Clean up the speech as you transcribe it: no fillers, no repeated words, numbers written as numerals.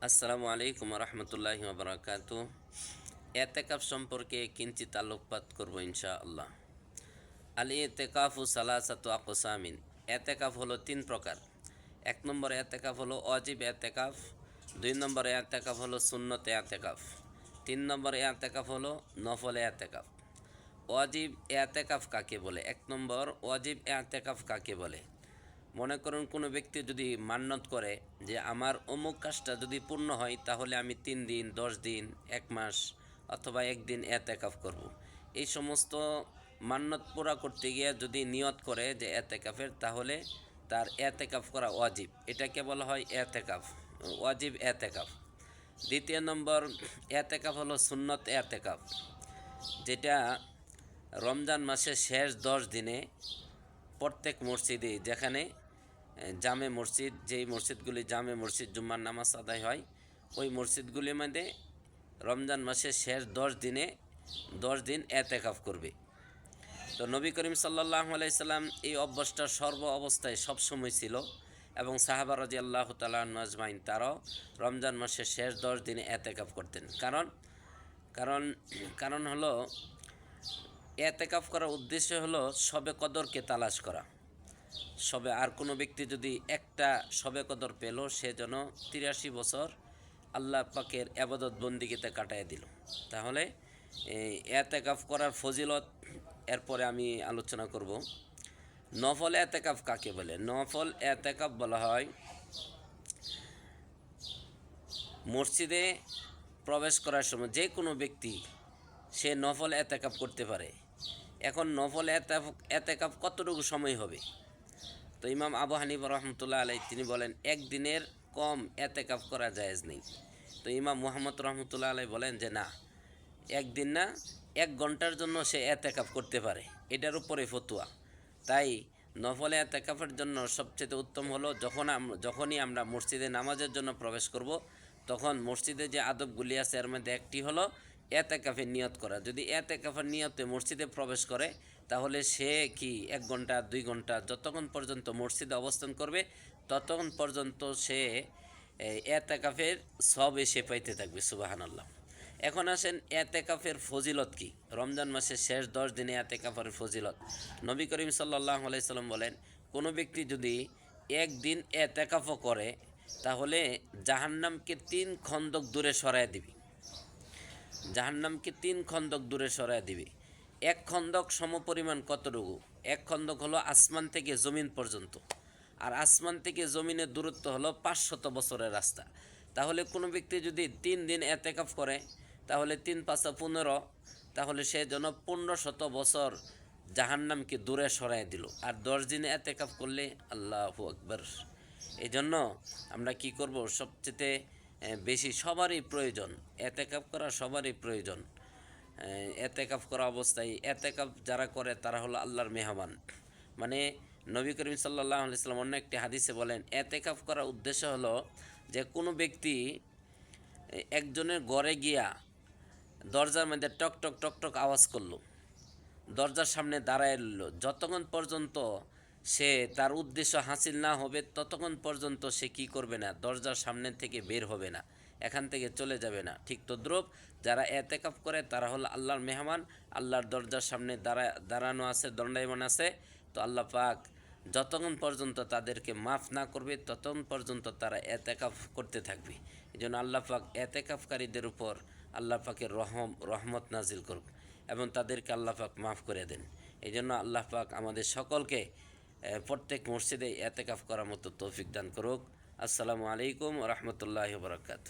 আসসালামু আলাইকুম রহমতুল্লাহি ওবরাকাতু। এতেকাফ সম্পর্কে কিঞ্চিত আলোকপাত করব ইনশাআল্লাহ। আল এতেকাফু সালাসাতু আকসামিন। এতেকাফ হলো তিন প্রকার। এক নম্বর এতেকাফ হলো ওয়াজিব এতেকাফ, দুই নম্বর এতেকাফ হলো সুন্নত এতেকাফ, তিন নম্বর এতেকাফ হলো নফল এতেকাফ। ওয়াজিব এতেকাফ কাকে বলে? এক নম্বর ওয়াজিব এতেকাফ কাকে বলে? মনে করুন কোনো ব্যক্তি যদি মান্যত করে যে আমার অমুক কাজটা যদি পূর্ণ হয় তাহলে আমি 3 দিন, 10 দিন, 1 মাস অথবা একদিন এতেকাফ করব। এই সমস্ত মান্যত পুরা করতে গিয়ে যদি নিয়ত করে যে এতেকাফের, তাহলে তার এতেকাফ করা ওয়াজিব। এটাকে বলা হয় এতেকাফ, ওয়াজিব এতেকাফ। দ্বিতীয় নম্বর এতেকাফ হলো সুন্নত এতেকাফ, যেটা রমজান মাসের শেষ 10 দিনে প্রত্যেক মসজিদে, যেখানে জামে মসজিদ, যেই মসজিদগুলি জামে মসজিদ জুম্মার নামাজ আদায় হয়, ওই মসজিদগুলির মধ্যে রমজান মাসের শেষ 10 দিনে 10 দিন এতেকাফ করবে। তো নবী করিম সাল্লাল্লাহু আলাইহি সাল্লাম এই অভ্যাসটা সর্ব অবস্থায় সবসময় ছিল, এবং সাহাবা রাদিয়াল্লাহু তাআলা আনহুম আজমাইন তারাও রমজান মাসের শেষ 10 দিনে এতেকাফ করতেন। কারণ কারণ হলো এতেকাফ করার উদ্দেশ্য হলো শবে কদরকে তালাশ করা। আর কোনো ব্যক্তি যদি একটা শবে কদর পেল, সে যেন 83 বছর আল্লাহ পাকের আবাদত বন্দিগিতে কাটায় দিল। তাহলে এতেকাফ করার ফজিলত এরপরে আমি আলোচনা করব। নফল এতেকাফ কাকে বলে? নফল এতেকাফ বলা হয় মসজিদে প্রবেশ করার সময় যে কোনো ব্যক্তি সে নফল এতেকাফ করতে পারে। এখন নফল এতেকাফ কতটুকু সময় হবে? তো ইমাম আবু হানিফা রহমতুল্লাহ আলাই তিনি বলেন একদিনের কম এতেকাফ করা জায়েজ নেই। তো ইমাম মুহাম্মদ রহমতুল্লাহ আলাই বলেন যে না, একদিন না, 1 ঘন্টার জন্য সে এতেকাফ করতে পারে, এটার উপরে ফতুয়া। তাই নফল এতেকাফের জন্য সবচেয়ে উত্তম হলো যখনই আমরা মসজিদে নামাজের জন্য প্রবেশ করব, তখন মসজিদে যে আদবগুলি আছে এর মধ্যে একটি হলো এতেকাফের নিয়ত করা। যদি এতেকাফের নিয়তে মসজিদে প্রবেশ করে, তাহলে সে কি 1 ঘন্টা 2 ঘন্টা যতক্ষণ পর্যন্ত মসজিদে অবস্থান করবে, ততক্ষণ পর্যন্ত সে এতেকাফের সব এসে পাইতে থাকবে। সুবহানাল্লাহ। এখন আসেন এতেকাফের ফজিলত কি? রমজান মাসের শেষ 10 দিনে এতেকাফের ফজিলত। নবী করিম সাল্লাল্লাহু আলাইহি সাল্লাম বলেন, কোনো ব্যক্তি যদি একদিন এতেকাফও করে, তাহলে জাহান্নামকে 3 খন্দক দূরে সরায় দিবে। জাহান্নামকে 3 খন্দক দূরে সরায় দিবে। 1 খন্দক সমপরিমাণ কতটুকু? 1 খন্দক হলো আসমান থেকে জমিন পর্যন্ত, আর আসমান থেকে জমিনের দূরত্ব হলো 500 বছরের রাস্তা। তাহলে কোনো ব্যক্তি যদি 3 দিন এতেকাফ করে, তাহলে 3 × 5 = 15, তাহলে সে যেন 1500 বছর জাহান্নামকে দূরে সরাই দিল। আর 10 দিনে এতেকাফ করলে আল্লাহু আকবার। এই জন্য আমরা কি করব? সবচেয়ে বেশি সবারই প্রয়োজন এতেকাফ করা, সবারই প্রয়োজন। এতেকাফ করা অবস্থায় এতেকাফ যারা করে তারা হলো আল্লাহর মেহমান। মানে নবী করিম সাল্লাল্লাহু আলাইহি সাল্লাম অন্য একটি হাদিসে বলেন, এতেকাফ করার উদ্দেশ্য হলো যে কোনো ব্যক্তি একজনের ঘরে গিয়া দরজার মধ্যে টক টক টক টক আওয়াজ করলো, দরজার সামনে দাঁড়ায় রইল, যতক্ষণ পর্যন্ত সে তার উদ্দেশ্য হাসিল না হবে ততক্ষণ পর্যন্ত সে কি করবে না? দরজার সামনে থেকে বের হবে না, এখান থেকে চলে যাবে না। ঠিক তদ্রূপ যারা এতেকাফ করে তারা হলো আল্লাহর মেহমান, আল্লাহর দরজার সামনে দাঁড়ানো আছে, দণ্ডায়মান আছে। তো আল্লাহ পাক যতক্ষণ পর্যন্ত তাদেরকে মাফ না করবে ততক্ষণ পর্যন্ত তারা এতেকাফ করতে থাকবে। এই জন্য আল্লাহ পাক এতেকাফকারীদের উপর আল্লাহ পাকের রহমত নাজিল করুক এবং তাদেরকে আল্লাহ পাক মাফ করে দেন। এই জন্য আল্লাহ পাক আমাদের সকলকে প্রত্যেক মসজিদে এতেকাফ করার মতো তৌফিক দান করুক। আসসালামু আলাইকুম ওয়া রাহমাতুল্লাহি ওয়া বারাকাতুহু।